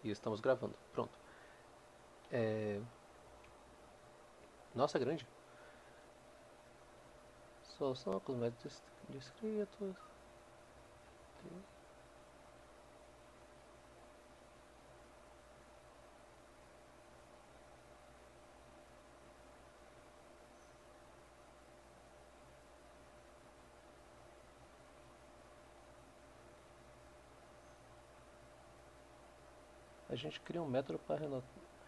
E estamos gravando. Pronto. Nossa, é grande. Solução com os métodos descritos. A gente cria um método para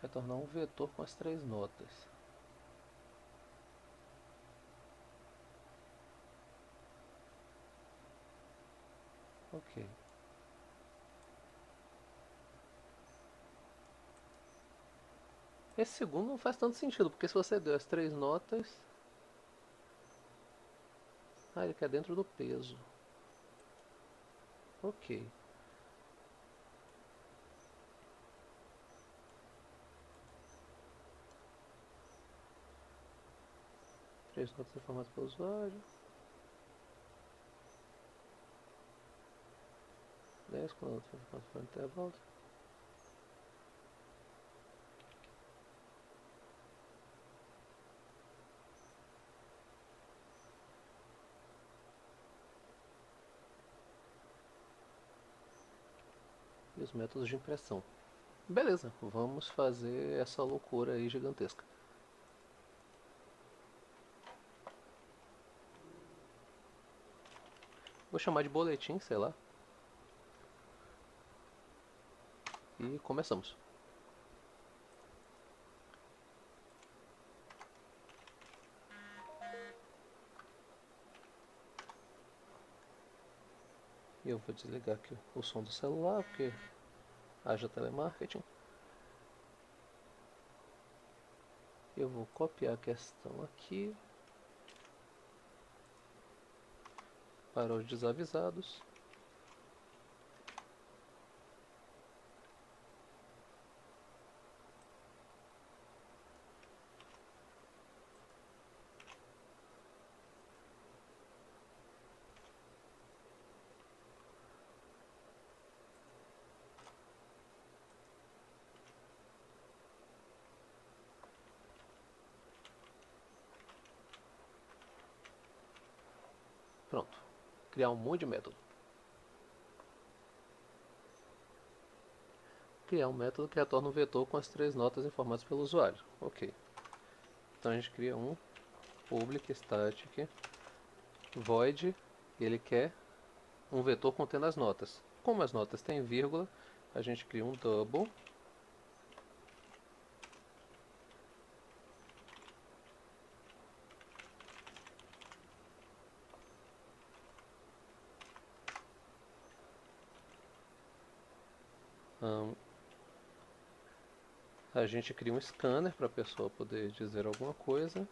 retornar um vetor com as três notas. Ok. Esse segundo não faz tanto sentido, porque se você deu as três notas. Ah, ele quer dentro do peso. Ok. Três notas informadas pelo usuário. 10 com notas informadas pelo intervalo. E os métodos de impressão. Beleza, vamos fazer essa loucura aí gigantesca. Vou chamar de boletim, sei lá. E começamos. Eu vou desligar aqui o som do celular, porque haja telemarketing. Eu vou copiar a questão aqui para os desavisados. Pronto. Criar um monte de método. Criar um método que retorna um vetor com as três notas informadas pelo usuário. Ok. Então a gente cria um public static void. Ele quer um vetor contendo as notas. Como as notas têm vírgula, a gente cria um double. A gente cria um scanner para a pessoa poder dizer alguma coisa.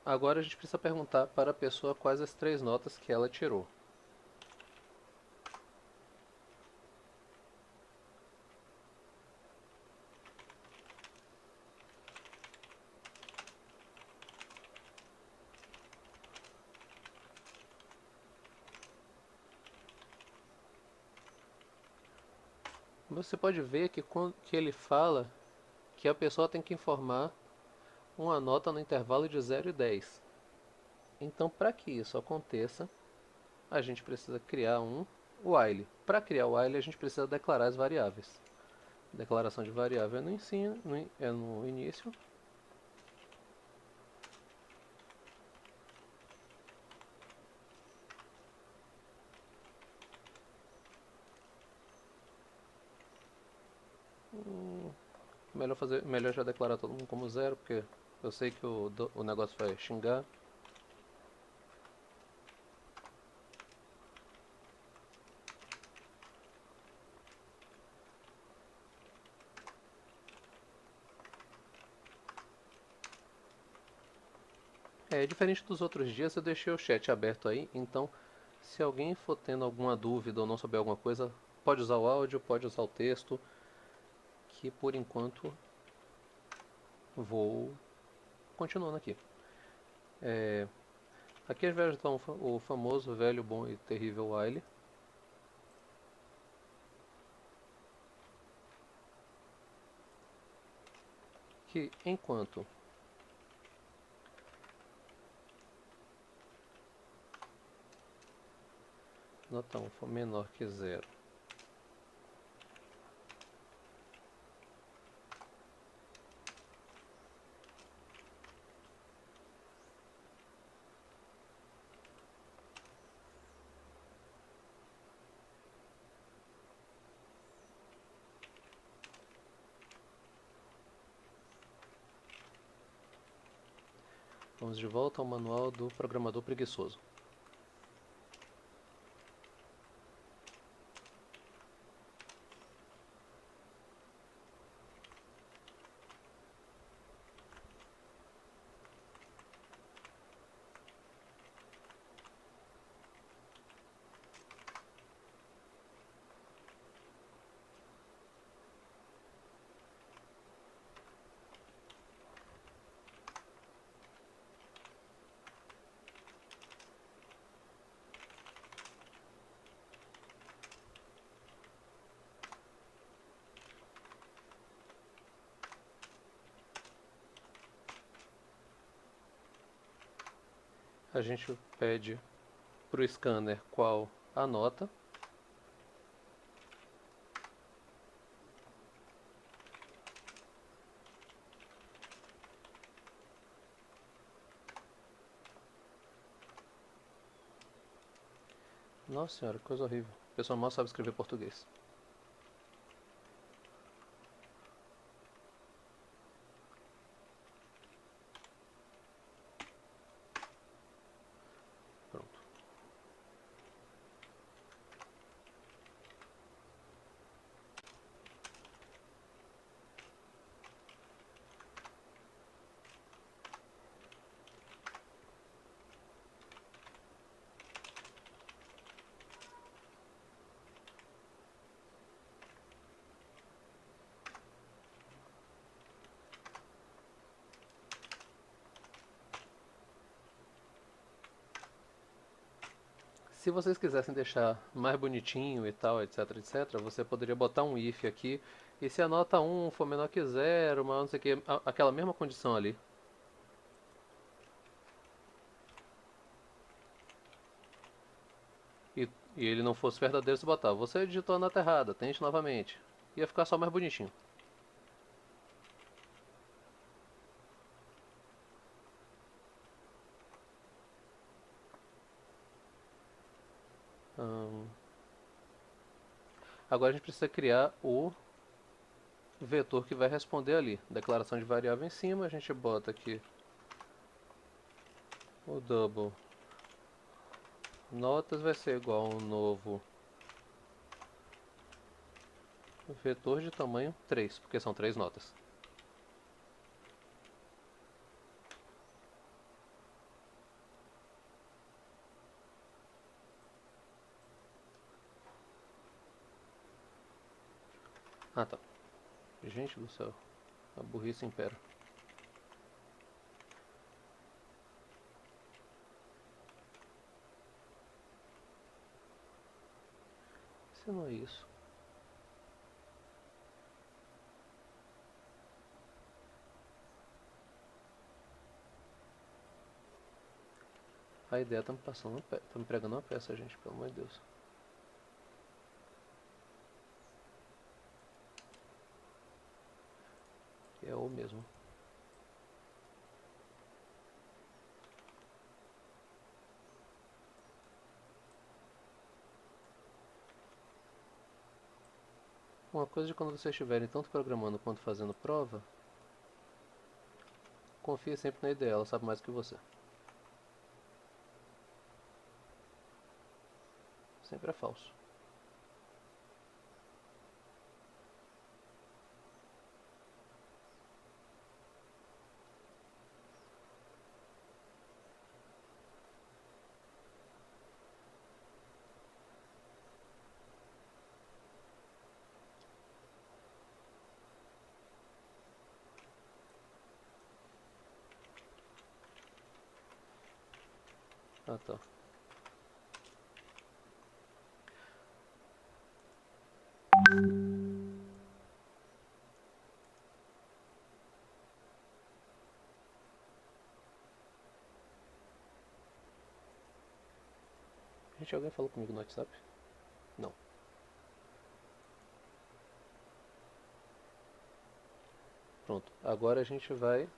Agora a gente precisa perguntar para a pessoa quais as três notas que ela tirou. Você pode ver que ele fala que a pessoa tem que informar uma nota no intervalo de 0 e 10. Então, para que isso aconteça, a gente precisa criar um while. Para criar o while, a gente precisa declarar as variáveis. Declaração de variável é no início. Melhor já declarar todo mundo como zero, porque eu sei que o negócio vai xingar. Diferente dos outros dias, eu deixei o chat aberto aí, então se alguém for tendo alguma dúvida ou não souber alguma coisa, pode usar o áudio, pode usar o texto, que por enquanto vou continuando aqui. Aqui as velhas estão o famoso, velho, bom e terrível while. Que enquanto nota 1 for menor que zero, vamos de volta ao manual do programador preguiçoso. A gente pede para o scanner qual a nota. Nossa senhora, que coisa horrível. O pessoal mal sabe escrever português. Pronto. Se vocês quisessem deixar mais bonitinho e tal, etc, etc, você poderia botar um if aqui. E se a nota 1 for menor que zero, mas não sei o que, aquela mesma condição ali. E, e ele não fosse verdadeiro, você botava. Você digitou a nota errada, tente novamente. Ia ficar só mais bonitinho. Hum. Agora a gente precisa criar o vetor que vai responder ali. Declaração de variável em cima, a gente bota aqui o double notas vai ser igual a um novo vetor de tamanho 3, porque são 3 notas. Ah, tá. Gente do céu, a burrice impera. Se não é isso. A ideia tá me passando, tá me pregando uma peça, gente, pelo amor de Deus. É o mesmo. Uma coisa de quando vocês estiverem tanto programando quanto fazendo prova, confie sempre na ideia, ela sabe mais do que você. Sempre é falso. Ah, tá. Gente, alguém falou comigo no WhatsApp? Não. Pronto. Agora a gente vai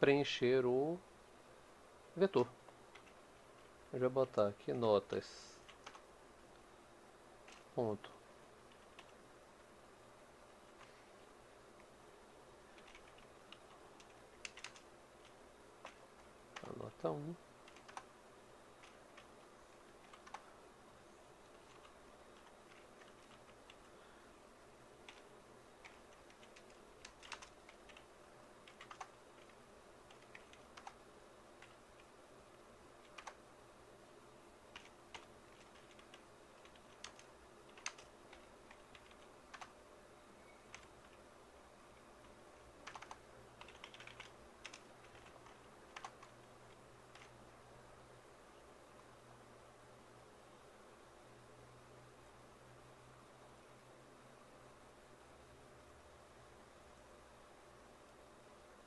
preencher o vetor. A gente vai botar aqui notas. Ponto. A nota 1.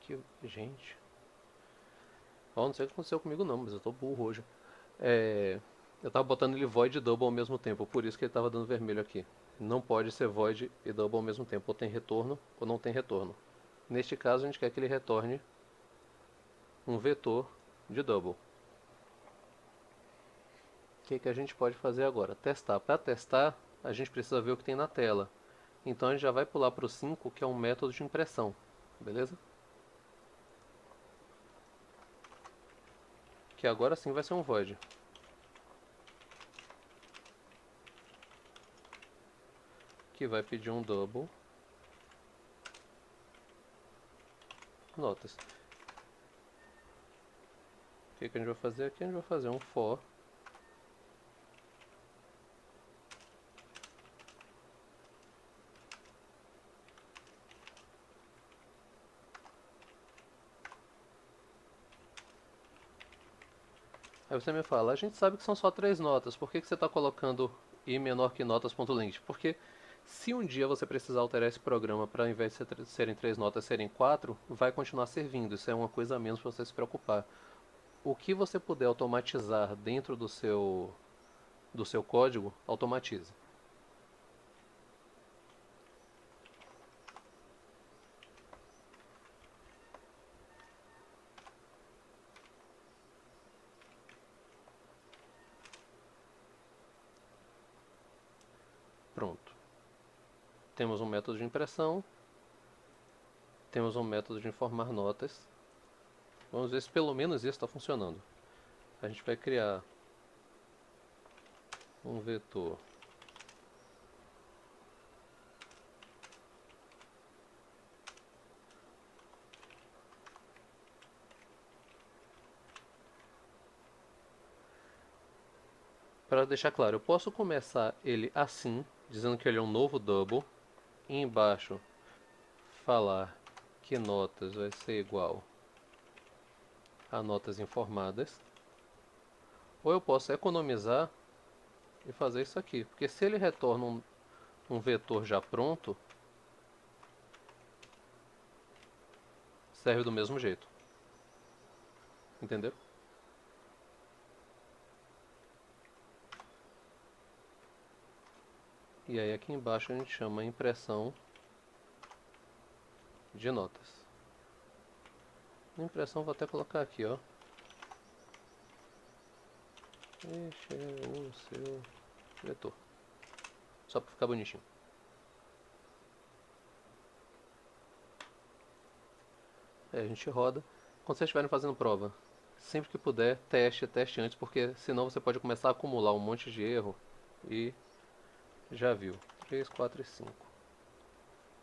Que, gente. Ó, não sei o que aconteceu comigo não, mas eu tô burro hoje. Eu tava botando ele void e double ao mesmo tempo, por isso que ele tava dando vermelho aqui. Não pode ser void e double ao mesmo tempo, ou tem retorno ou não tem retorno. Neste caso a gente quer que ele retorne um vetor de double. O que a gente pode fazer agora? Testar. Para testar, a gente precisa ver o que tem na tela. Então a gente já vai pular para o 5, que é um método de impressão. Beleza? Que agora sim vai ser um void. Que vai pedir um double. Notas. O que a gente vai fazer aqui? A gente vai fazer um for. Aí você me fala, a gente sabe que são só 3 notas, por que você está colocando i menor que notas.length? Porque se um dia você precisar alterar esse programa para ao invés de serem 3 notas serem 4, vai continuar servindo, isso é uma coisa a menos para você se preocupar. O que você puder automatizar dentro do seu código, automatize. Pronto. Temos um método de impressão, temos um método de informar notas. Vamos ver se pelo menos isso está funcionando. A gente vai criar um vetor para deixar claro. Eu posso começar ele assim, dizendo que ele é um novo double, e embaixo falar que notas vai ser igual a notas informadas. Ou eu posso economizar e fazer isso aqui, porque se ele retorna um vetor já pronto, serve do mesmo jeito. Entendeu? E aí aqui embaixo a gente chama impressão de notas. Na impressão vou até colocar aqui, ó. Este é o seu vetor. Só para ficar bonitinho. Aí a gente roda. Quando vocês estiverem fazendo prova, sempre que puder, teste antes, porque senão você pode começar a acumular um monte de erro e já viu. 3, 4 e 5.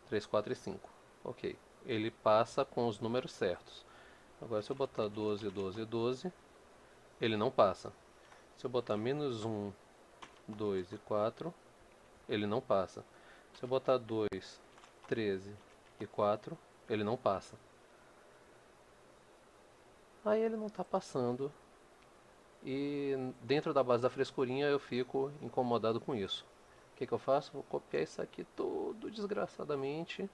3, 4 e 5. Ok. Ele passa com os números certos. Agora se eu botar 12, 12 e 12, ele não passa. Se eu botar menos 1, 2 e 4, ele não passa. Se eu botar 2, 13 e 4, ele não passa. Aí ele não está passando e dentro da base da frescurinha eu fico incomodado com isso. O que eu faço? Vou copiar isso aqui todo desgraçadamente.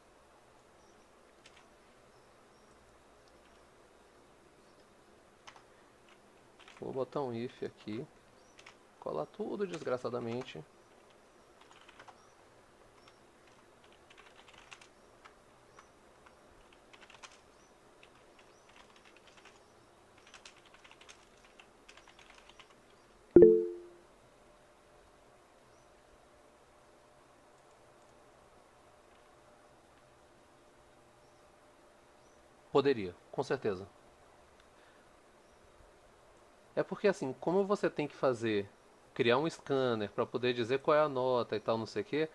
Vou botar um if aqui, colar tudo desgraçadamente. Poderia, com certeza. É porque assim, como você tem que fazer, criar um scanner para poder dizer qual é a nota e tal, não sei o que,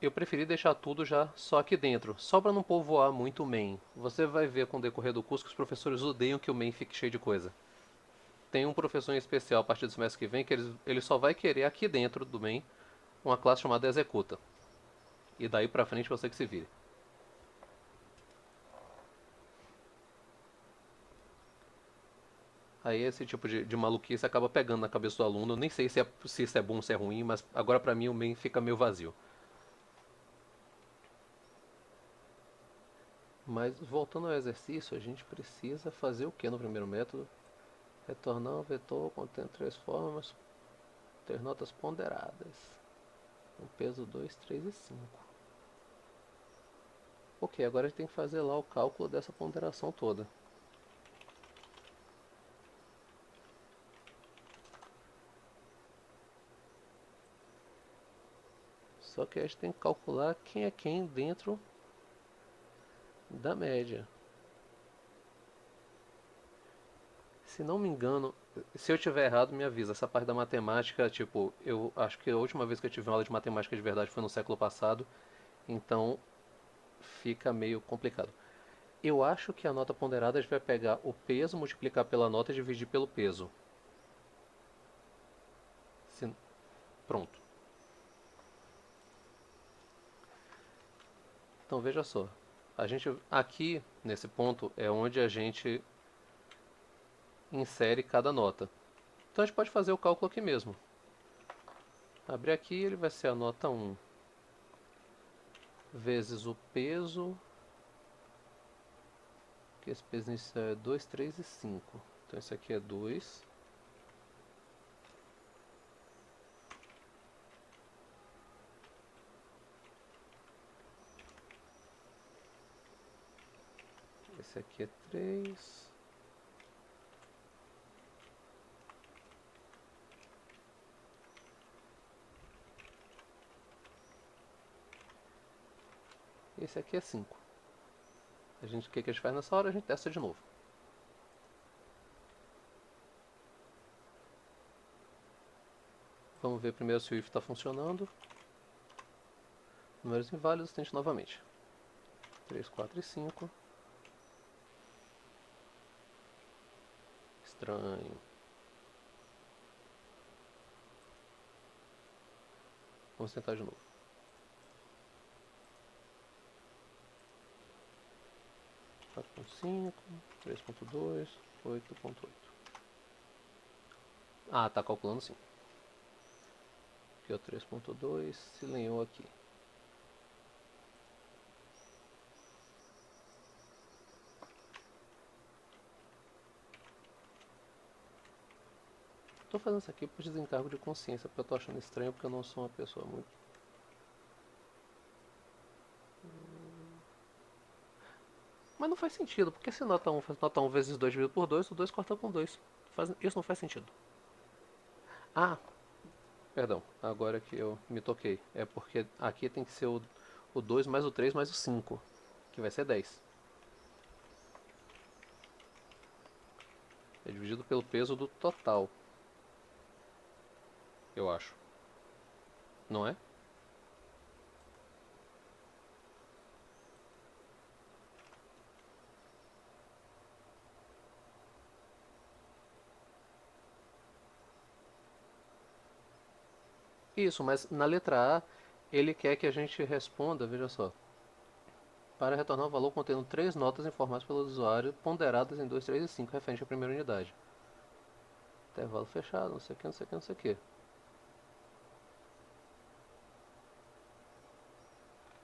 eu preferi deixar tudo já só aqui dentro, só para não povoar muito o main. Você vai ver com o decorrer do curso que os professores odeiam que o main fique cheio de coisa. Tem um professor em especial a partir do semestre que vem que ele só vai querer aqui dentro do main uma classe chamada executa. E daí pra frente você que se vire. Aí esse tipo de maluquice acaba pegando na cabeça do aluno. Eu nem sei se isso é bom ou se é ruim, mas agora pra mim o main fica meio vazio. Mas voltando ao exercício, a gente precisa fazer o que no primeiro método? Retornar um vetor contendo três formas, ter notas ponderadas. Com peso 2, 3 e 5. Ok, agora a gente tem que fazer lá o cálculo dessa ponderação toda. Só que a gente tem que calcular quem é quem dentro da média. Se não me engano, se eu tiver errado, me avisa. Essa parte da matemática, tipo, eu acho que a última vez que eu tive uma aula de matemática de verdade foi no século passado, então fica meio complicado. Eu acho que a nota ponderada a gente vai pegar o peso, multiplicar pela nota e dividir pelo peso. Se- Pronto. Então veja só. A gente aqui nesse ponto é onde a gente insere cada nota. Então a gente pode fazer o cálculo aqui mesmo. Abrir aqui, ele vai ser a nota 1 vezes o peso, que esse peso inicial é 2, 3 e 5. Então esse aqui é 2. Esse aqui é 3. Esse aqui é 5. O que a gente faz nessa hora? A gente testa de novo. Vamos ver primeiro se o if está funcionando. Números inválidos, tente novamente. 3, 4 e 5. Estranho. Vamos tentar de novo. 4.5, 3.2, 8.8. Ah, tá calculando sim. Aqui é o 3.2, se lenhou aqui. Tô fazendo isso aqui por desencargo de consciência, porque eu tô achando estranho, porque eu não sou uma pessoa muito... Mas não faz sentido, porque se nota 1 faz nota 1 vezes 2 dividido por 2, o 2 corta com 2. Isso não faz sentido. Ah, perdão, agora que eu me toquei. É porque aqui tem que ser o 2 mais o 3 mais o 5, que vai ser 10. É dividido pelo peso do total, eu acho. Não é? Isso, mas na letra A, ele quer que a gente responda, veja só, para retornar o valor contendo três notas informadas pelo usuário, ponderadas em 2, 3 e 5, referente à primeira unidade. Intervalo fechado, não sei o que, não sei o que, não sei o que.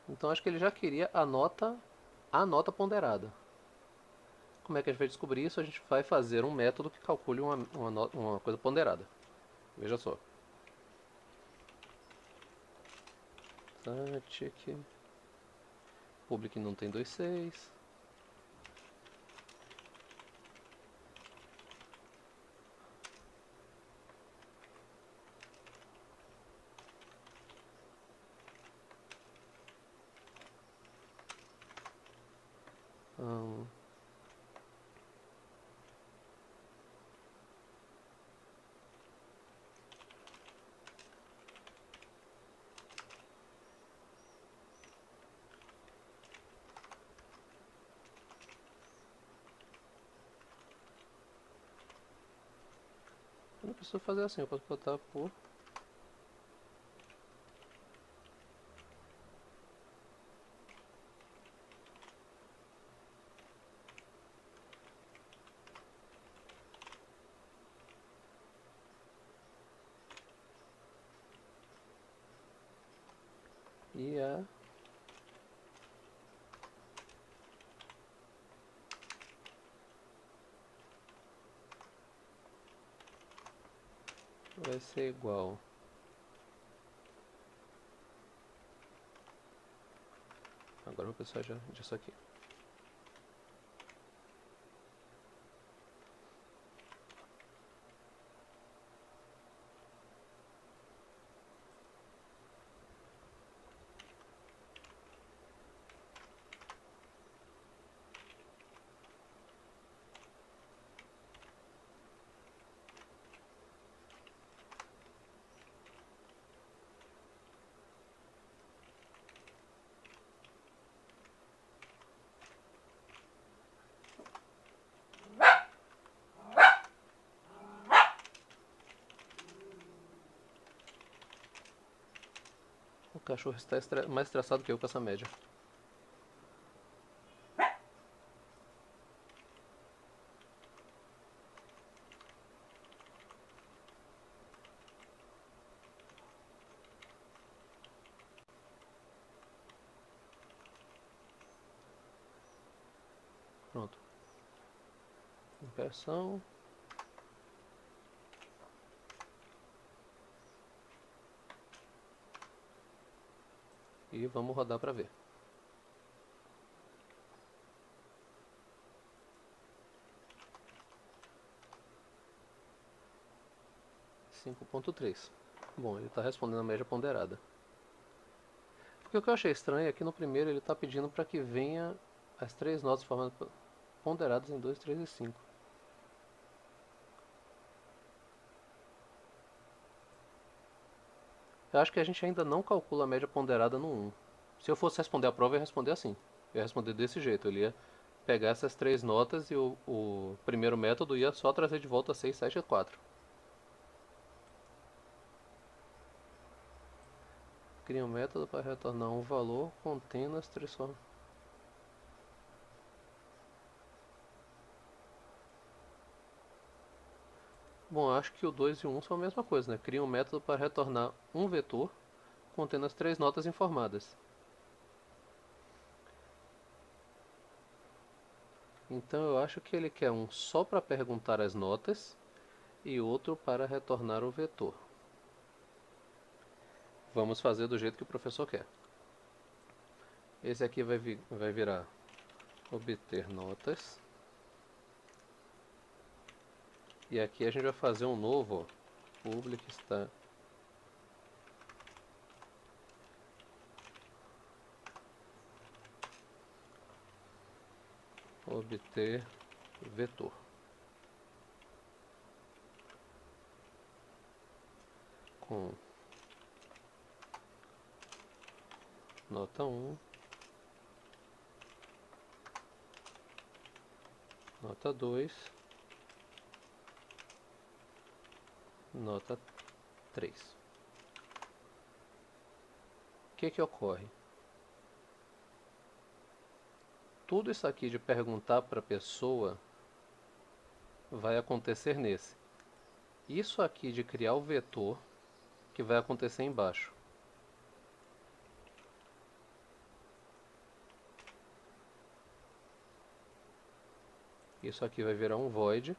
Então acho que ele já queria a nota ponderada. Como é que a gente vai descobrir isso? A gente vai fazer um método que calcule uma coisa ponderada. Veja só. Static. Public não tem 2,6. Hum, eu não preciso fazer assim, eu posso botar por IA vai ser igual. Agora eu vou precisar disso aqui. O cachorro está mais estressado que eu com essa média. Pronto. Impressão. E vamos rodar para ver. 5.3. Bom, ele está respondendo a média ponderada. Porque o que eu achei estranho é que no primeiro ele está pedindo para que venha as três notas ponderadas em 2, 3 e 5. Eu acho que a gente ainda não calcula a média ponderada no 1. Se eu fosse responder a prova, eu ia responder assim. Eu ia responder desse jeito. Ele ia pegar essas três notas e o primeiro método ia só trazer de volta 6, 7 e 4. Cria um método para retornar um valor contendo as três formas. Bom, acho que o 2 e o 1 são a mesma coisa, né? Cria um método para retornar um vetor contendo as três notas informadas. Então eu acho que ele quer um só para perguntar as notas e outro para retornar o vetor. Vamos fazer do jeito que o professor quer. Esse aqui vai virar obter notas. E aqui a gente vai fazer um novo, ó, public está obter vetor. Com nota 1, nota 2, nota 3. O que ocorre? Tudo isso aqui de perguntar para a pessoa vai acontecer nesse. isso aqui de criar o vetor que vai acontecer embaixo. Isso aqui vai virar um void,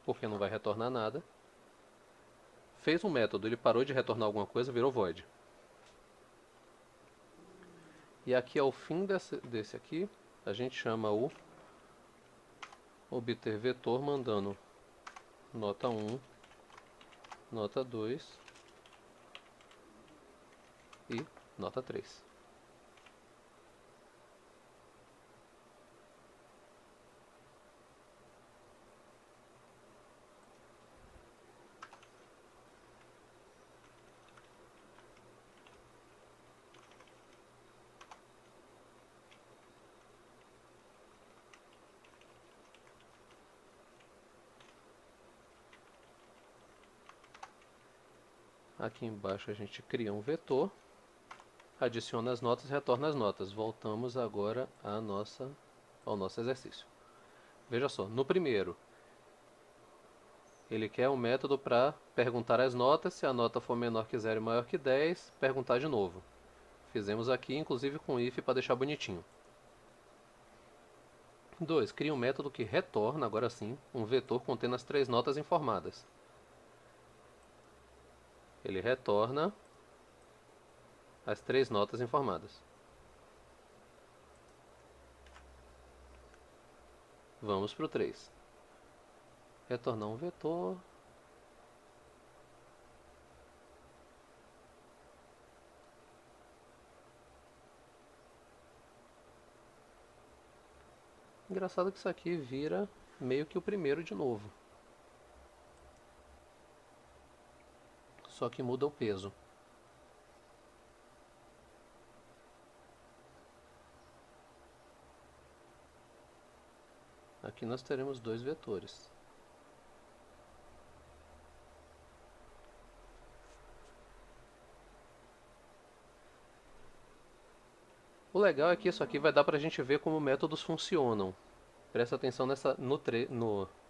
porque não vai retornar nada. Fez um método, ele parou de retornar alguma coisa, virou void. E aqui ao fim desse aqui, a gente chama o obter vetor mandando nota 1, nota 2 e nota 3. Aqui embaixo a gente cria um vetor, adiciona as notas e retorna as notas. Voltamos agora ao nosso exercício. Veja só, no primeiro, ele quer um método para perguntar as notas, se a nota for menor que 0 e maior que 10, perguntar de novo. Fizemos aqui, inclusive com if para deixar bonitinho. 2. Cria um método que retorna, agora sim, um vetor contendo as 3 notas informadas. Ele retorna as 3 notas informadas. Vamos para o 3. Retornar um vetor. Engraçado que isso aqui vira meio que o primeiro de novo. Só que muda o peso. Aqui nós teremos 2 vetores. O legal é que isso aqui vai dar para a gente ver como métodos funcionam. Presta atenção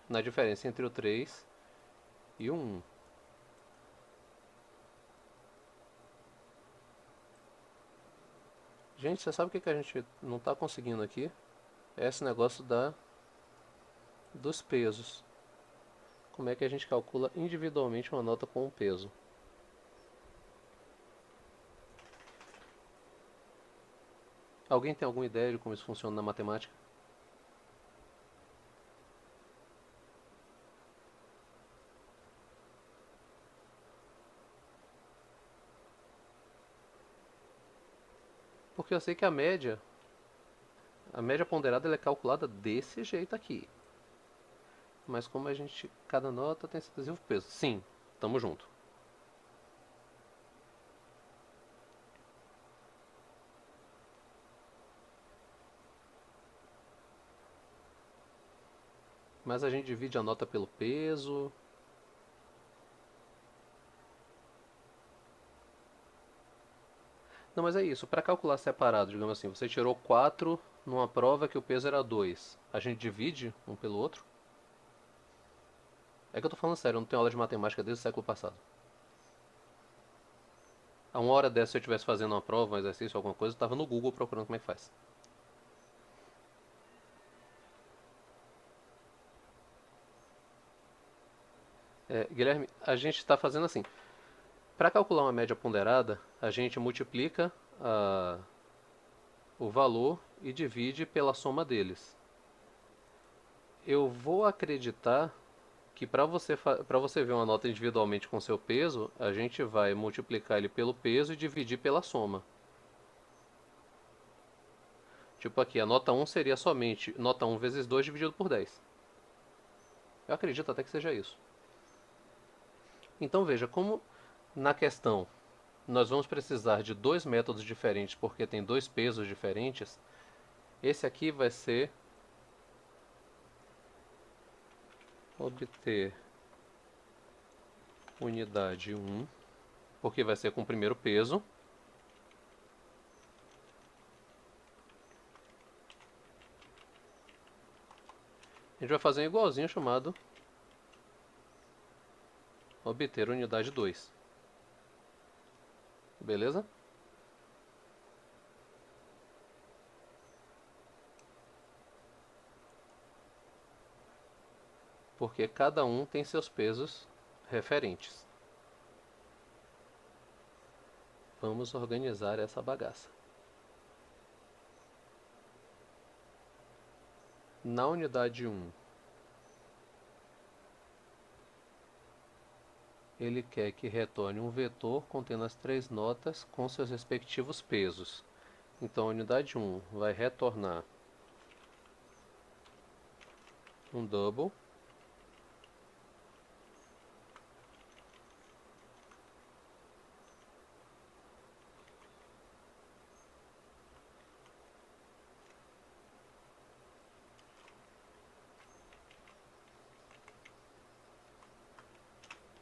na diferença entre o 3 e o 1. Gente, você sabe o que a gente não está conseguindo aqui? É esse negócio dos pesos. Como é que a gente calcula individualmente uma nota com um peso? Alguém tem alguma ideia de como isso funciona na matemática? Porque eu sei que a média ponderada ela é calculada desse jeito aqui. Mas como cada nota tem seu adesivo peso. Sim, tamo junto. Mas a gente divide a nota pelo peso. Não, mas é isso. Para calcular separado, digamos assim, você tirou 4 numa prova que o peso era 2. A gente divide um pelo outro? É que eu tô falando sério, eu não tenho aula de matemática desde o século passado. A uma hora dessa, se eu estivesse fazendo uma prova, um exercício, alguma coisa, eu tava no Google procurando como é que faz. Guilherme, a gente está fazendo assim. Para calcular uma média ponderada, a gente multiplica o valor e divide pela soma deles. Eu vou acreditar que para você ver uma nota individualmente com seu peso, a gente vai multiplicar ele pelo peso e dividir pela soma. Tipo aqui, a nota 1 seria somente nota 1 vezes 2 dividido por 10. Eu acredito até que seja isso. Então veja, como na questão nós vamos precisar de 2 métodos diferentes porque tem 2 pesos diferentes, esse aqui vai ser obter unidade 1, porque vai ser com o primeiro peso. A gente vai fazer um igualzinho chamado obter unidade 2. Beleza? Porque cada um tem seus pesos referentes. Vamos organizar essa bagaça. Na unidade 1, ele quer que retorne um vetor contendo as 3 notas com seus respectivos pesos. Então a unidade 1 vai retornar um double,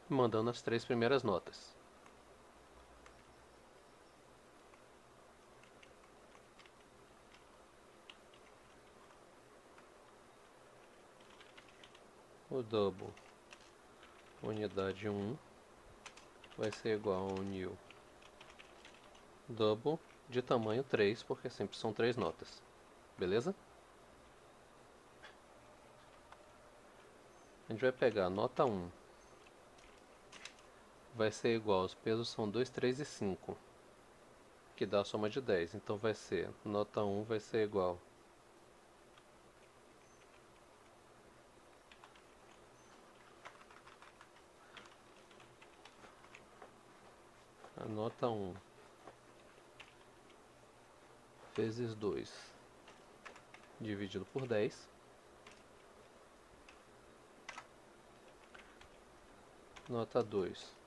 mandando as 3 primeiras notas. O double unidade 1 vai ser igual ao new double de tamanho 3, porque sempre são 3 notas. Beleza? A gente vai pegar a nota 1, vai ser igual, os pesos são 2, 3 e 5, que dá a soma de 10. Então vai ser, nota 1 vai ser igual a nota 1 vezes 2 dividido por 10. Nota 2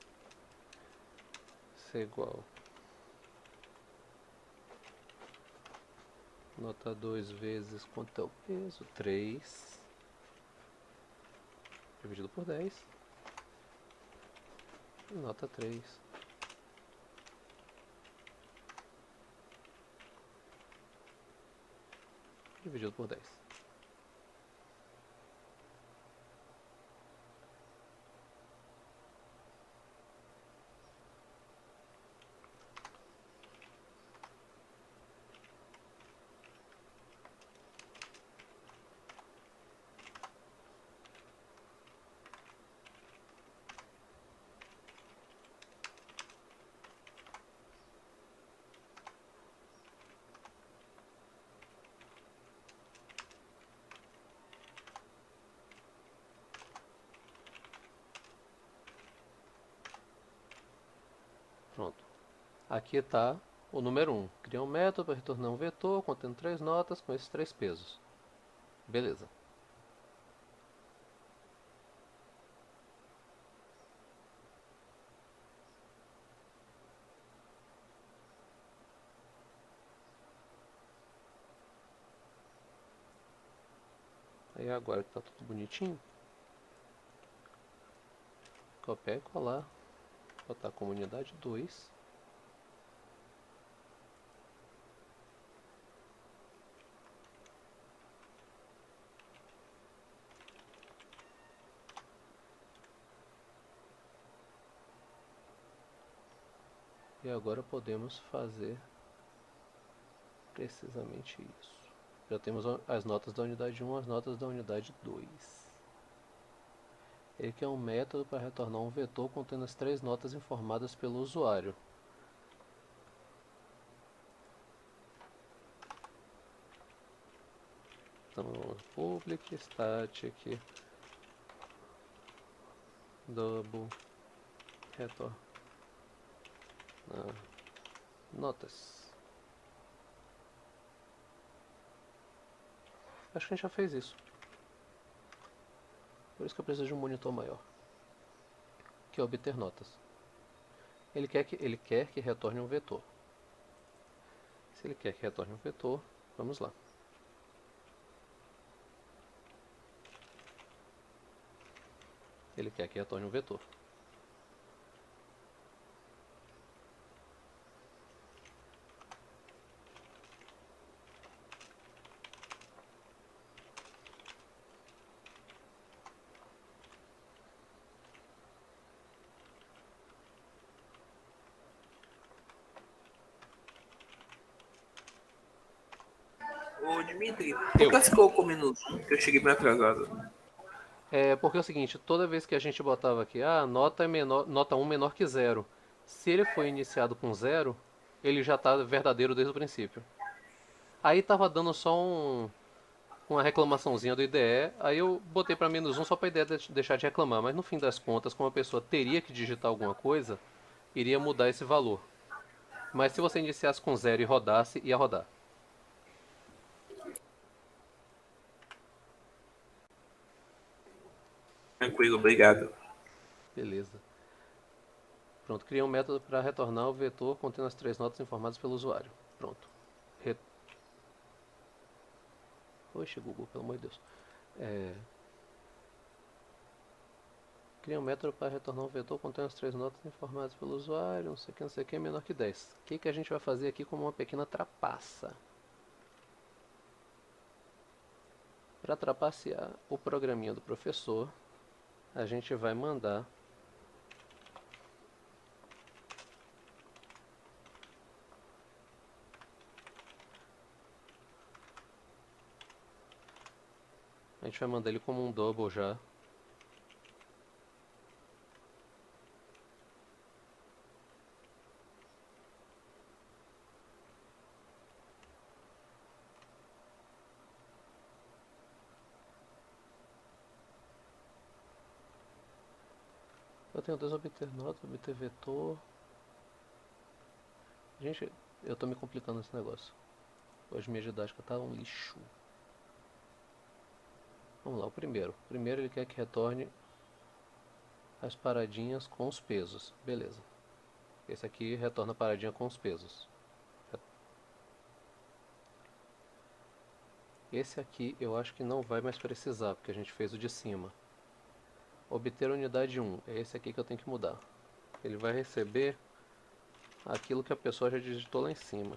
ser igual nota 2 vezes quanto é o peso? 3 dividido por 10. E nota 3 dividido por 10. Pronto. Aqui está o número 1. Cria um método para retornar um vetor contendo 3 notas com esses 3 pesos. Beleza. Aí agora que está tudo bonitinho, copiar e colar, botar como unidade 2. E agora podemos fazer precisamente isso. Já temos as notas da unidade 1 e as notas da unidade 2. Ele quer um método para retornar um vetor contendo as 3 notas informadas pelo usuário. Então, public static double retorna notas. Acho que a gente já fez isso. Por isso que eu preciso de um monitor maior, que é obter notas. Ele quer que retorne um vetor. Se ele quer que retorne um vetor, vamos lá. Ele quer que retorne um vetor. Ô, Dimitri, por Eu. que você colocou menos um? Que eu cheguei bem atrasado. É porque é o seguinte, toda vez que a gente botava aqui, nota é menor, nota um menor que zero. Se ele foi iniciado com zero, ele já está verdadeiro desde o princípio. Aí tava dando só uma reclamaçãozinha do IDE, aí eu botei para menos um só para a IDE deixar de reclamar, mas no fim das contas, como a pessoa teria que digitar alguma coisa, iria mudar esse valor. Mas se você iniciasse com zero e rodasse, ia rodar. Tranquilo, obrigado. Beleza. Pronto, criei um método para retornar o vetor contendo as três notas informadas pelo usuário. Pronto. Re... Oxe, Google, pelo amor de Deus. É... Cria um método para retornar um vetor contendo as três notas informadas pelo usuário, não sei o que, menor que 10. O que a gente vai fazer aqui como uma pequena trapaça? Para trapacear o programinha do professor, a gente vai mandar ele como um double já. Eu tenho dois obter nota, obter vetor. Gente, eu tô me complicando nesse negócio. Hoje minha didática tá um lixo. Vamos lá, o primeiro. O primeiro ele quer que retorne as paradinhas com os pesos. Beleza. Esse aqui retorna a paradinha com os pesos. Esse aqui eu acho que não vai mais precisar, porque a gente fez o de cima. Obter unidade 1. É esse aqui que eu tenho que mudar. Ele vai receber aquilo que a pessoa já digitou lá em cima.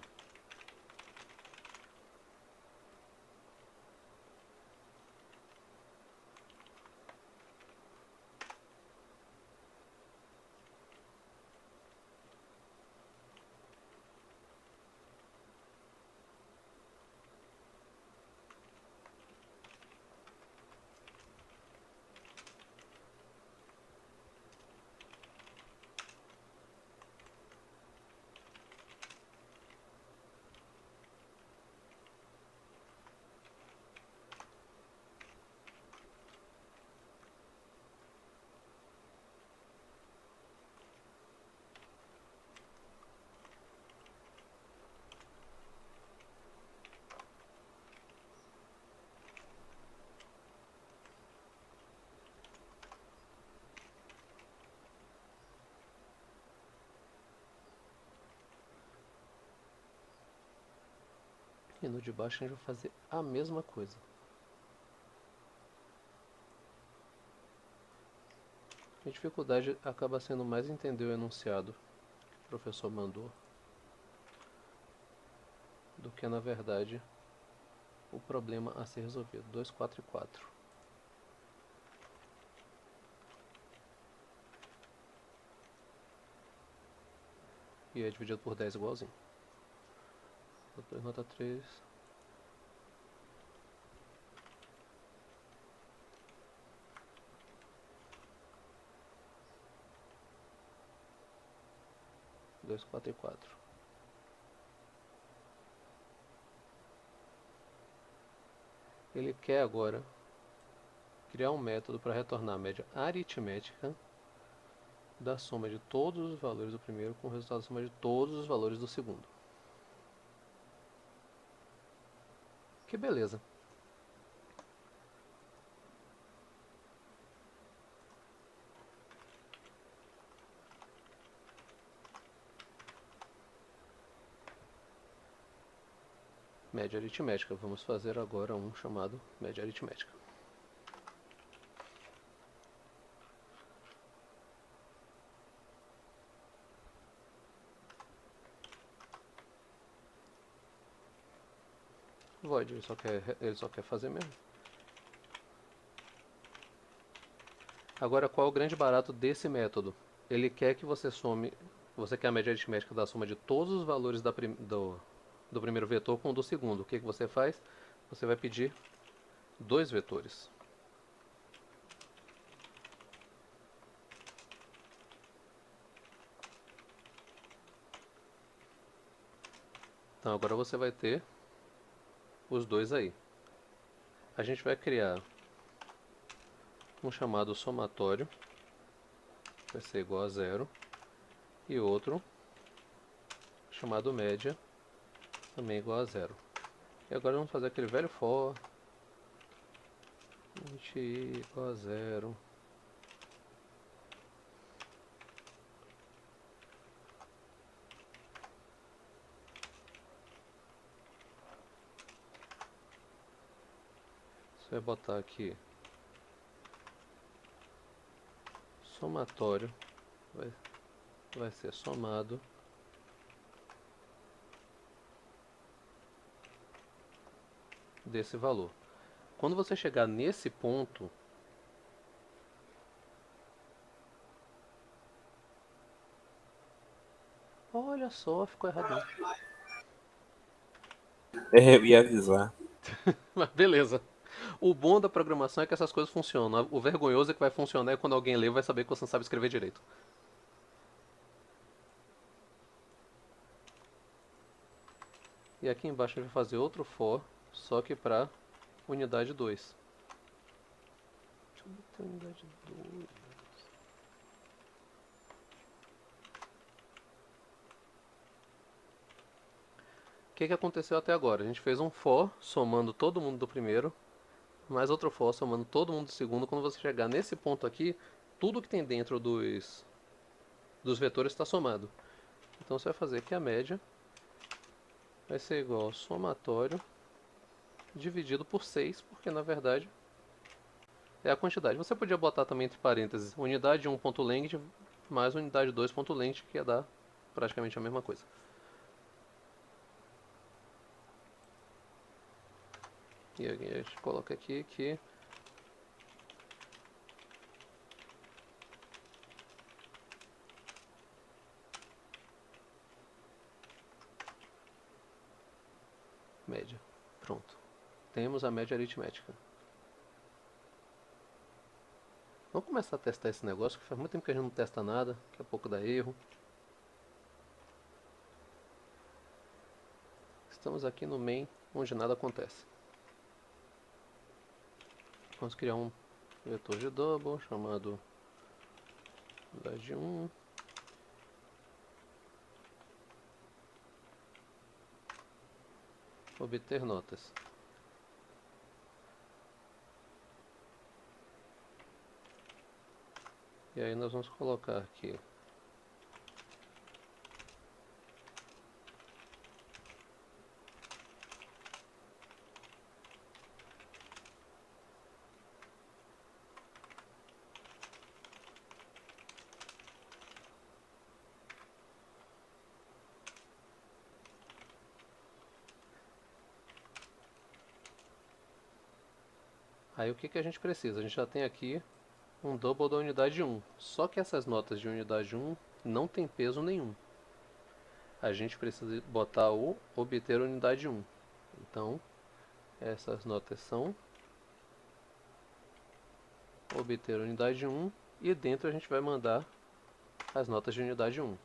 E no de baixo a gente vai fazer a mesma coisa. A dificuldade acaba sendo mais entender o enunciado que o professor mandou do que na verdade o problema a ser resolvido. 2, 4 e 4. E é dividido por 10 igualzinho. Nota 2, nota 3. Dois, 4 e 4. Ele quer agora criar um método para retornar a média aritmética da soma de todos os valores do primeiro com o resultado da soma de todos os valores do segundo. Que beleza. Média aritmética. Vamos fazer agora um chamado média aritmética. Void, ele só quer fazer mesmo. Agora, qual é o grande barato desse método? Ele quer que você some, você quer a média aritmética da soma de todos os valores do primeiro vetor com o do segundo. O que você faz? Você vai pedir dois vetores. Então agora você vai ter os dois aí. A gente vai criar um chamado somatório, vai ser igual a zero, e outro chamado média, também igual a zero. E agora vamos fazer aquele velho for, int i igual a zero. Você vai botar aqui somatório, vai ser somado desse valor. Quando você chegar nesse ponto, olha só, ficou erradinho. Eu ia avisar. Mas beleza. O bom da programação é que essas coisas funcionam. O vergonhoso é que vai funcionar e quando alguém ler vai saber que você não sabe escrever direito. E aqui embaixo a gente vai fazer outro for, só que para unidade 2. Deixa eu botar unidade 2. O que aconteceu até agora? A gente fez um for somando todo mundo do primeiro, mais outro for somando todo mundo do segundo. Quando você chegar nesse ponto aqui, tudo que tem dentro dos vetores está somado. Então você vai fazer que a média vai ser igual ao somatório dividido por 6, porque na verdade é a quantidade. Você podia botar também entre parênteses unidade 1.length mais unidade 2.length, que ia dar praticamente a mesma coisa. E a gente coloca aqui que média. Pronto. Temos a média aritmética. Vamos começar a testar esse negócio, que faz muito tempo que a gente não testa nada. Daqui a pouco dá erro. Estamos aqui no main, onde nada acontece. Vamos criar um vetor de double chamado unidade 1. Obter notas. E aí nós vamos colocar aqui aí o que a gente precisa? A gente já tem aqui um double da unidade 1. Só que essas notas de unidade 1 não tem peso nenhum. A gente precisa botar o obter unidade 1. Então, essas notas são obter unidade 1 e dentro a gente vai mandar as notas de unidade 1.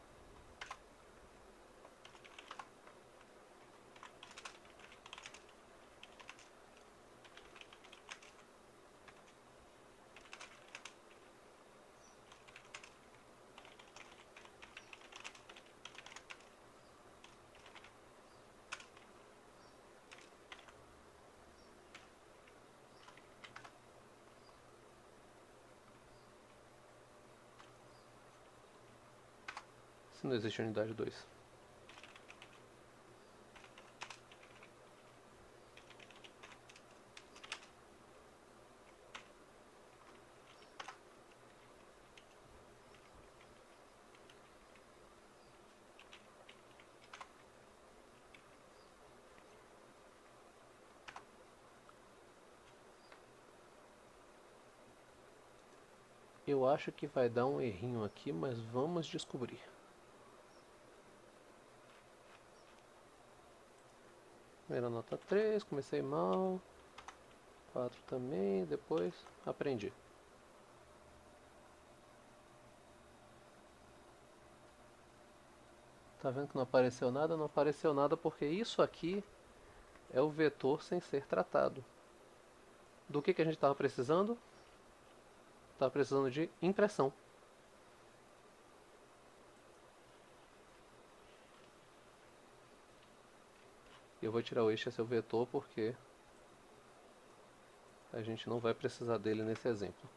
Se não existe unidade 2. Eu acho que vai dar um errinho aqui, mas vamos descobrir. Primeira nota 3, comecei mal. 4 também, depois aprendi. Tá vendo que não apareceu nada? Não apareceu nada porque isso aqui é o vetor sem ser tratado. Do que a gente estava precisando? Estava precisando de impressão. Eu vou tirar o eixo a seu vetor porque a gente não vai precisar dele nesse exemplo.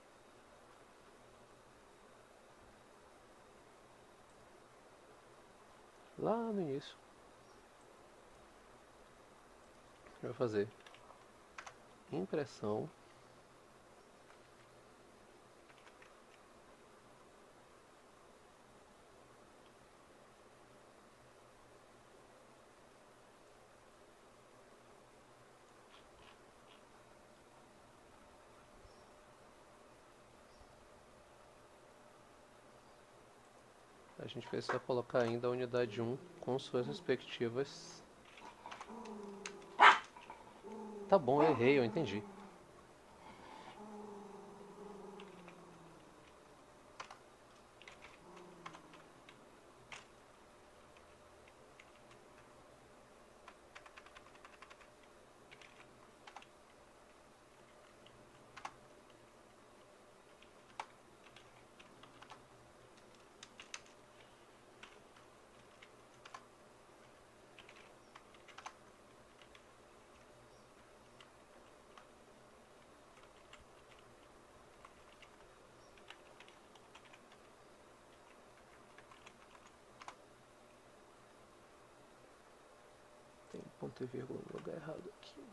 Lá no início, a gente vai fazer impressão. A gente precisa colocar ainda a unidade 1 com suas respectivas. Tá bom, eu errei, eu entendi. Tem ponto e vírgula no lugar errado aqui.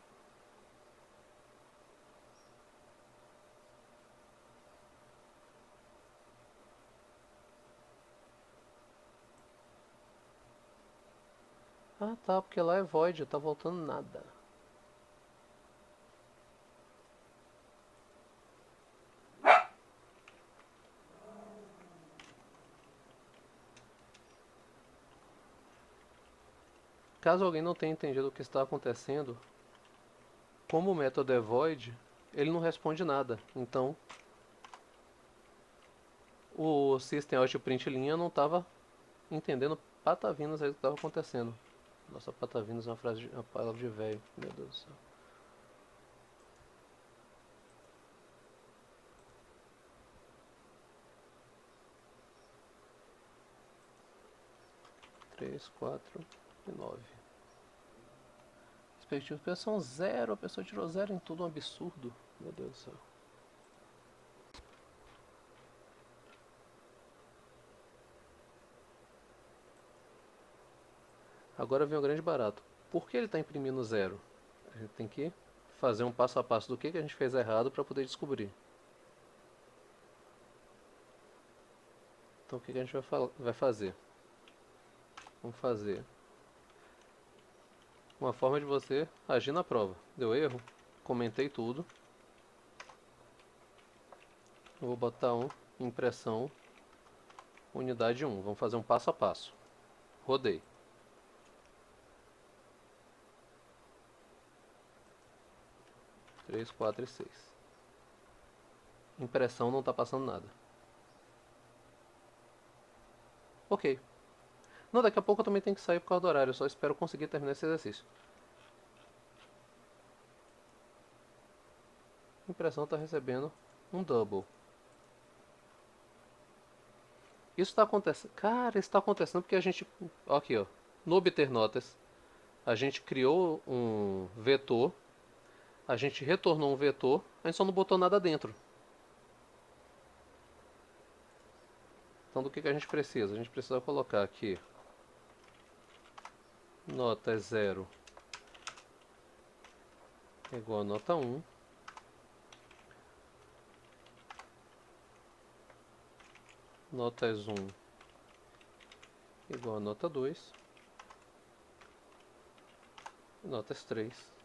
Ah tá, porque lá é void, tá voltando nada. Caso alguém não tenha entendido o que está acontecendo, como o método é void, ele não responde nada. Então, o system out print linha não estava entendendo patavinas aí do que estava acontecendo. Nossa, patavinas é uma palavra de velho, meu Deus do céu. Três, 4 e 9. Respectivos pesos são 0, a pessoa tirou 0 em tudo, um absurdo. Meu Deus do céu. Agora vem o grande barato. Por que ele está imprimindo 0? A gente tem que fazer um passo a passo do que a gente fez errado para poder descobrir. Então o que a gente vai fazer? Vamos fazer uma forma de você agir na prova. Deu erro? Comentei tudo. Eu vou botar impressão, unidade 1. Vamos fazer um passo a passo. Rodei. Três, 4 e 6. Impressão não está passando nada. Ok. Não, daqui a pouco eu também tenho que sair por causa do horário. Eu só espero conseguir terminar esse exercício. Impressão está recebendo um double. Isso está acontecendo. Cara, isso está acontecendo porque a gente. Aqui, ó. No obter notas, a gente criou um vetor. A gente retornou um vetor. A gente só não botou nada dentro. Então, do que a gente precisa? A gente precisa colocar aqui nota 0 igual a nota 1. Notas 1 igual a nota 2. E notas 3.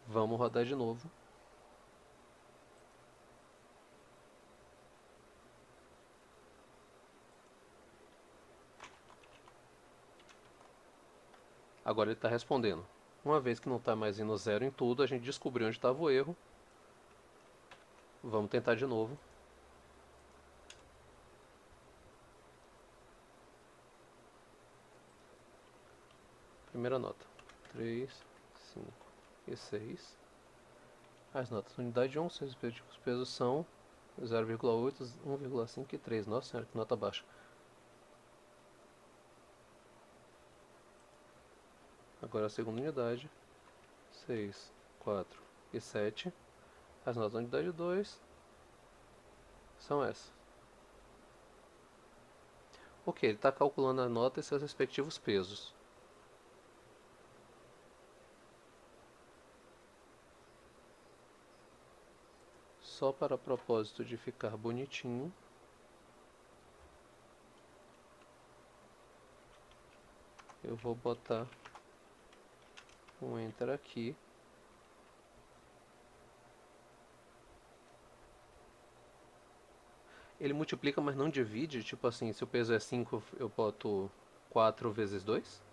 Vamos rodar de novo. Agora ele está respondendo. Uma vez que não está mais indo zero em tudo, a gente descobriu onde estava o erro. Vamos tentar de novo. Primeira nota. 3, 5 e 6. As notas. Unidade 1, seus respectivos pesos são 0,8, 1,5 e 3. Nossa senhora, que nota baixa. Agora a segunda unidade. 6, 4 e 7. As notas da unidade 2 são essas. Ok, ele está calculando a nota e seus respectivos pesos. Só para propósito de ficar bonitinho, eu vou botar um Enter aqui. Ele multiplica, mas não divide? Tipo assim, se o peso é 5, eu boto 4 vezes 2?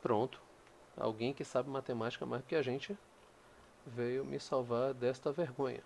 Pronto. Alguém que sabe matemática mais que a gente veio me salvar desta vergonha.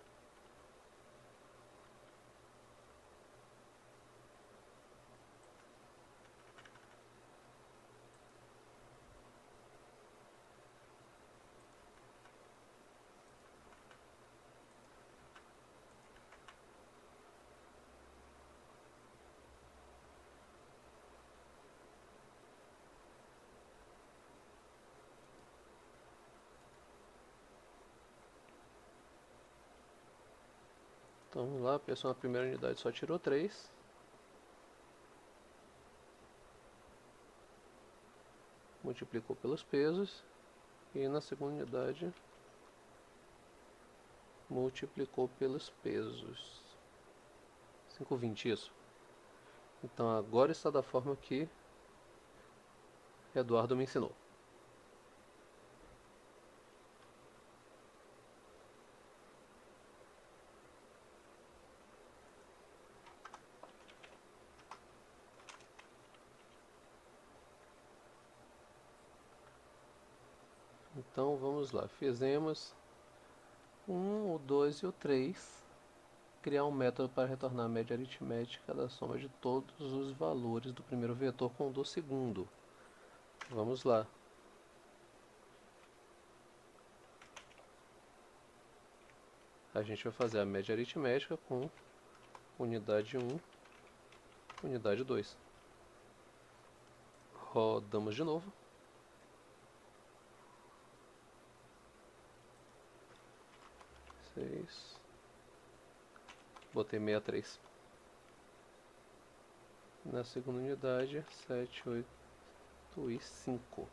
Então vamos lá, a pessoa na primeira unidade só tirou 3. Multiplicou pelos pesos. E na segunda unidade multiplicou pelos pesos. 5,20 isso. Então agora está da forma que Eduardo me ensinou. Então vamos lá, fizemos 1, o 2 e o 3. Criar um método para retornar a média aritmética da soma de todos os valores do primeiro vetor com o do segundo. Vamos lá. A gente vai fazer a média aritmética com unidade 1, unidade 2. Rodamos de novo. Botei 63. Na segunda unidade, 7, 8 e 5.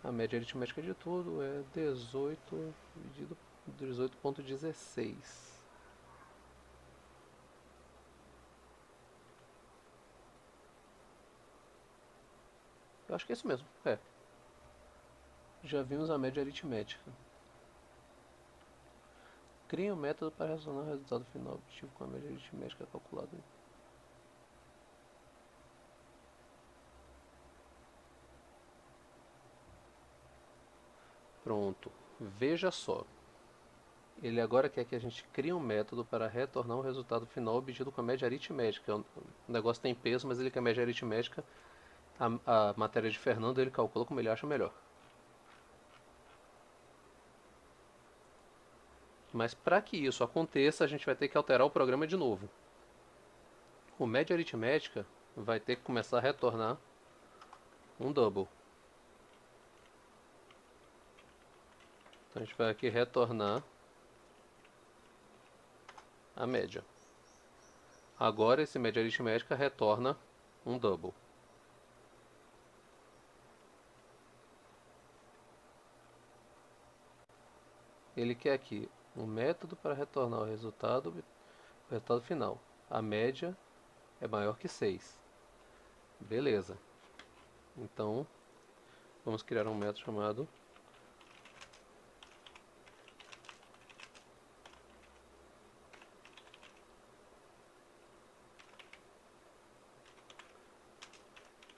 A média aritmética de tudo é 18 dividido por 18,16. Eu acho que é isso mesmo. É. Já vimos a média aritmética. Crie um método para relacionar o resultado final obtido com a média aritmética calculada. Pronto. Veja só. Ele agora quer que a gente crie um método para retornar um resultado final obtido com a média aritmética. O negócio tem peso, mas ele quer média aritmética. A matéria de Fernando ele calcula como ele acha melhor. Mas para que isso aconteça, a gente vai ter que alterar o programa de novo. O média aritmética vai ter que começar a retornar um double. Então a gente vai aqui retornar a média. Agora esse média aritmética retorna um double. Ele quer aqui um método para retornar o resultado final. A média é maior que 6. Beleza. Então, vamos criar um método chamado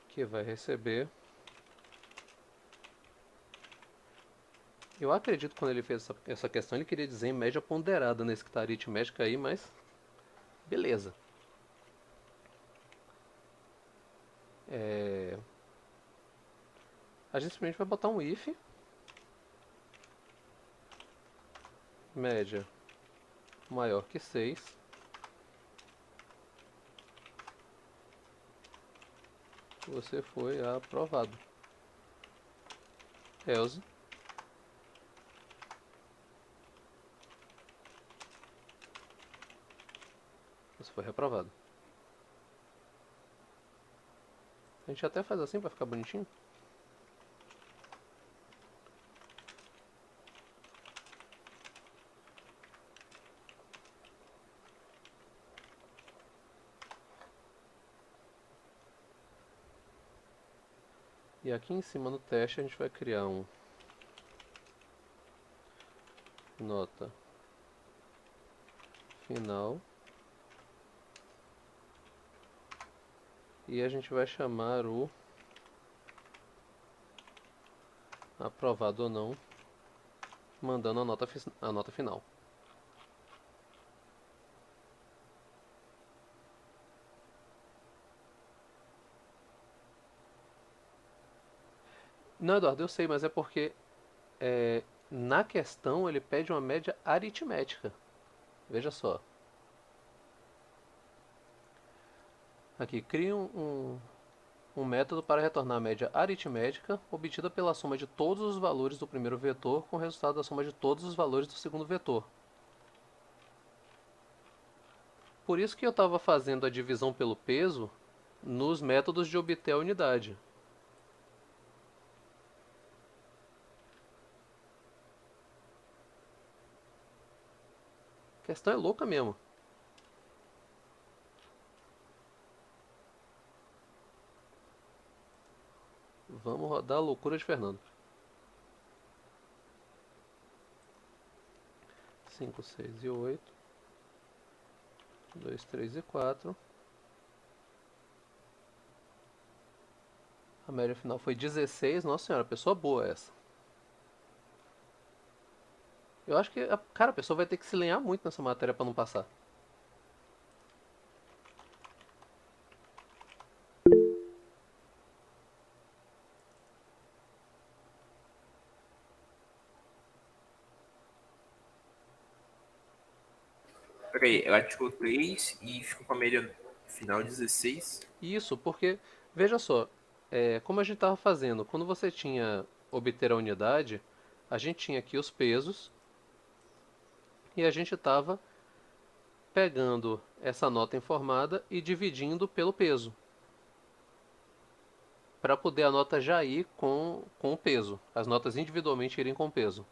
que vai receber. Eu acredito que quando ele fez essa questão, ele queria dizer em média ponderada nesse que tá aritmética aí, mas beleza. A gente simplesmente vai botar um if média maior que 6. Você foi aprovado. Else, você foi reprovado. A gente até faz assim pra ficar bonitinho. E aqui em cima no teste a gente vai criar um nota final. E a gente vai chamar o aprovado ou não, mandando a nota final. Não, Eduardo, eu sei, mas é porque na questão ele pede uma média aritmética. Veja só. Aqui, cria um método para retornar a média aritmética obtida pela soma de todos os valores do primeiro vetor com o resultado da soma de todos os valores do segundo vetor. Por isso que eu estava fazendo a divisão pelo peso nos métodos de obter a unidade. A questão é louca mesmo. Vamos rodar a loucura de Fernando. 5, 6 e 8. 2, 3 e 4. A média final foi 16. Nossa senhora, pessoa boa essa. Eu acho que, cara, a pessoa vai ter que se lenhar muito nessa matéria para não passar. Peraí, ela tirou 3 e ficou com a média final 16. Isso, porque, veja só, como a gente estava fazendo, quando você tinha obter a unidade, a gente tinha aqui os pesos e a gente estava pegando essa nota informada e dividindo pelo peso, para poder a nota já ir com o peso, as notas individualmente irem com o peso.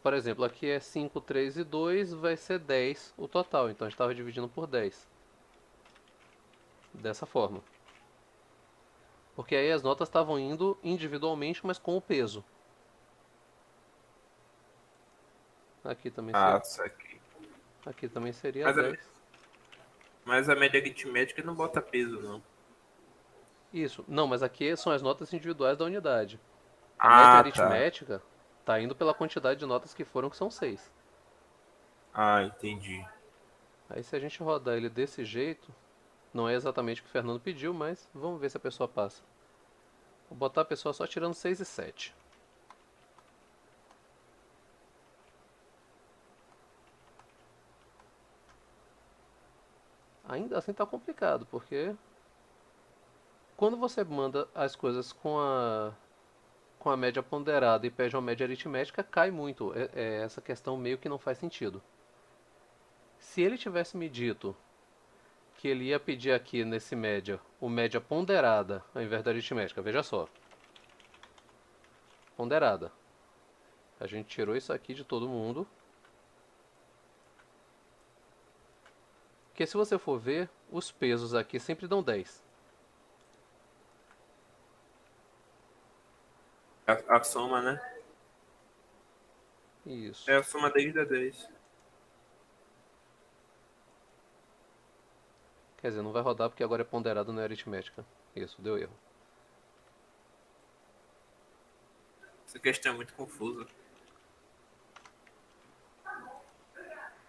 Por exemplo, aqui é 5, 3 e 2, vai ser 10 o total, então a gente estava dividindo por 10. Dessa forma. Porque aí as notas estavam indo individualmente, mas com o peso. Aqui também, Ah, saquei. aqui também seria Mas a, 10. mas a média aritmética não bota peso, não. Isso. Não, mas aqui são as notas individuais da unidade. A média Ah, tá. aritmética está indo pela quantidade de notas que foram, que são 6. Ah, entendi. Aí se a gente rodar ele desse jeito, não é exatamente o que o Fernando pediu, mas vamos ver se a pessoa passa. Vou botar a pessoa só tirando 6 e 7. Ainda assim tá complicado, porque quando você manda as coisas com a média ponderada e pede uma média aritmética, cai muito. Essa questão meio que não faz sentido. Se ele tivesse me dito que ele ia pedir aqui nesse média o média ponderada ao invés da aritmética, veja só. Ponderada. A gente tirou isso aqui de todo mundo. Porque se você for ver, os pesos aqui sempre dão 10. A soma, né? É Isso. a soma 10 da 10. Quer dizer, não vai rodar porque agora é ponderado, não é aritmética. Isso, deu erro. Essa questão é muito confusa.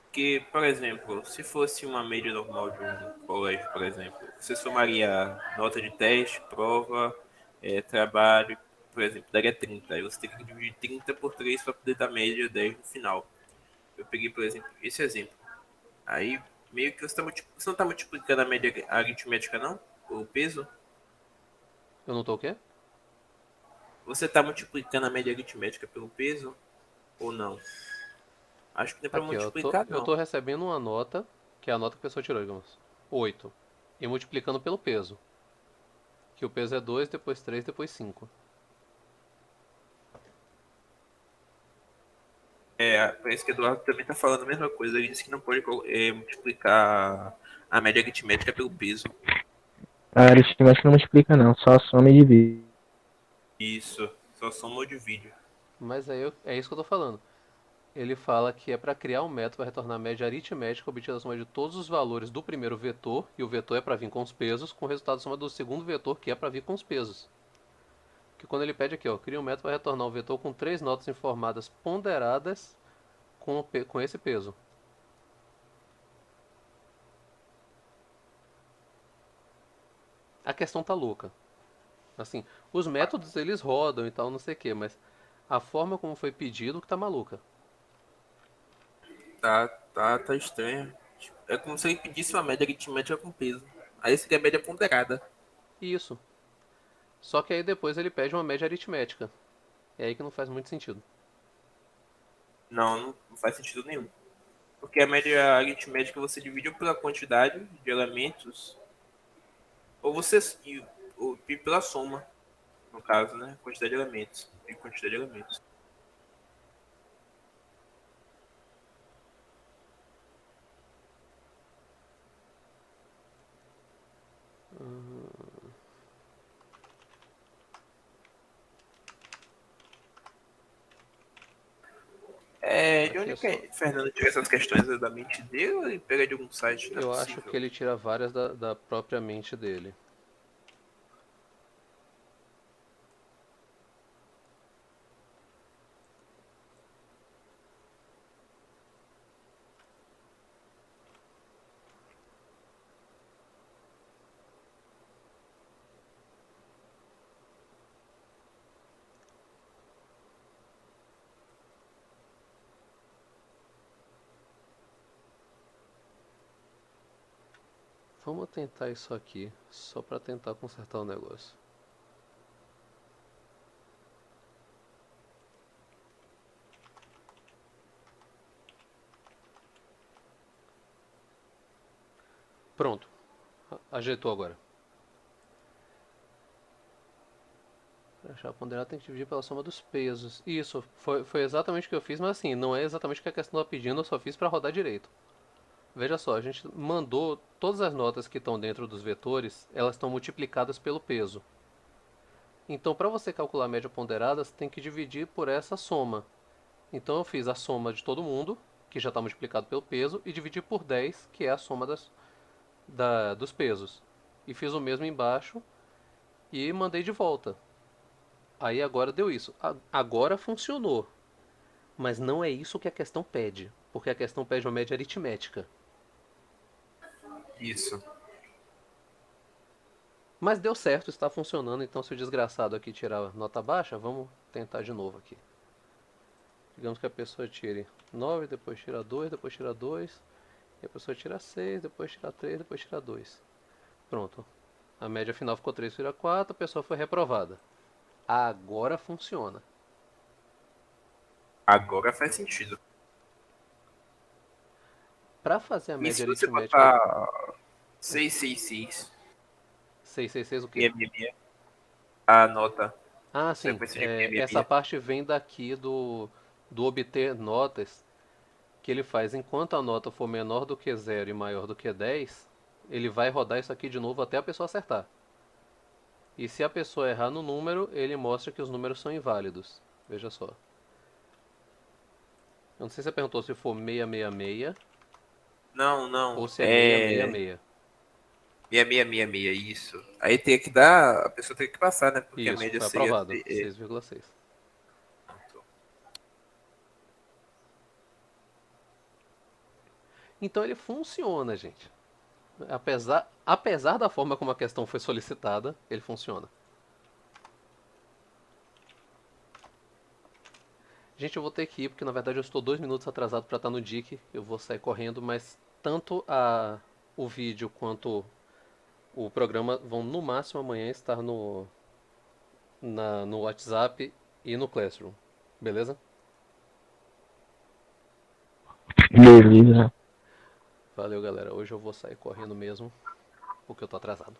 Porque, por exemplo, se fosse uma média normal de um colégio, por exemplo, você somaria nota de teste, prova, trabalho, por exemplo, daria 30. Aí você tem que dividir 30 por 3 para poder dar média 10 no final. Eu peguei, por exemplo, esse exemplo. Aí, meio que você não está multiplicando a média aritmética, não? O peso? Eu não tô o quê? Você está multiplicando a média aritmética pelo peso ou não? Acho que não é para Aqui, ó, multiplicar, eu não. tô recebendo uma nota, que é a nota que a pessoa tirou, digamos. 8. E multiplicando pelo peso. Que o peso é 2, depois 3, depois 5. Parece que o Eduardo também está falando a mesma coisa. Ele disse que não pode multiplicar a média aritmética pelo peso. A aritmética não explica não, só soma e divide. Isso, só soma ou divide. Mas aí é isso que eu tô falando. Ele fala que é para criar um método para retornar a média aritmética obtida da soma de todos os valores do primeiro vetor, e o vetor é para vir com os pesos, com o resultado da soma do segundo vetor, que é para vir com os pesos. Que quando ele pede aqui, ó, cria um método para retornar um vetor com três notas informadas ponderadas com esse peso. A questão tá louca. Assim, os métodos eles rodam e tal, não sei o que, mas a forma como foi pedido que tá maluca. Tá estranho. É como se ele pedisse uma média aritmética com peso. Aí seria a média ponderada. Isso. Só que aí depois ele pede uma média aritmética. É aí que não faz muito sentido. Não faz sentido nenhum. Porque a média aritmética você divide pela quantidade de elementos, ou você e pela soma, no caso, né? Quantidade de elementos. E quantidade de elementos. De Aqui onde é que só. Fernando tira essas questões? É da mente dele ou ele pega de algum site? Não é Eu acho que possível. ele tira várias da própria mente dele. Vamos tentar isso aqui, só para tentar consertar o negócio. Pronto, ajeitou agora. Para achar ponderado tem que dividir pela soma dos pesos. Isso, foi exatamente o que eu fiz, mas assim, não é exatamente o que a questão está pedindo, eu só fiz para rodar direito. Veja só, a gente mandou todas as notas que estão dentro dos vetores, elas estão multiplicadas pelo peso. Então, para você calcular a média ponderada, você tem que dividir por essa soma. Então, eu fiz a soma de todo mundo, que já está multiplicado pelo peso, e dividi por 10, que é a soma dos pesos. E fiz o mesmo embaixo e mandei de volta. Aí agora deu isso. Agora funcionou. Mas não é isso que a questão pede. Porque a questão pede uma média aritmética. Isso. Mas deu certo, está funcionando. Então, se o desgraçado aqui tirar nota baixa, vamos tentar de novo aqui. Digamos que a pessoa tire 9, depois tira 2, depois tira 2. E a pessoa tira 6, depois tira 3, depois tira 2. Pronto. A média final ficou 3,4, a pessoa foi reprovada. Agora funciona. Agora faz sentido. Para fazer a E média se você aritmética. botar 666 666 o quê? 666, a nota, Ah, sim. sequência de Essa 666, parte vem daqui do obter notas que ele faz. Enquanto a nota for menor do que zero e maior do que 10, ele vai rodar isso aqui de novo até a pessoa acertar. E se a pessoa errar no número, ele mostra que os números são inválidos. Veja só. Eu não sei se você perguntou se for 666 Não, não. ou se é É 666. 6666, isso. Aí tem que dar. A pessoa tem que passar, né? Porque a Isso, média foi seria. aprovado. 6,6. Então ele funciona, gente. Apesar da forma como a questão foi solicitada, ele funciona. Gente, eu vou ter que ir, porque na verdade eu estou 2 minutos atrasado para estar no DIC. Eu vou sair correndo, mas tanto o vídeo quanto o programa vão no máximo amanhã estar no WhatsApp e no Classroom. Beleza? Beleza. Valeu, galera. Hoje eu vou sair correndo mesmo, porque eu tô atrasado.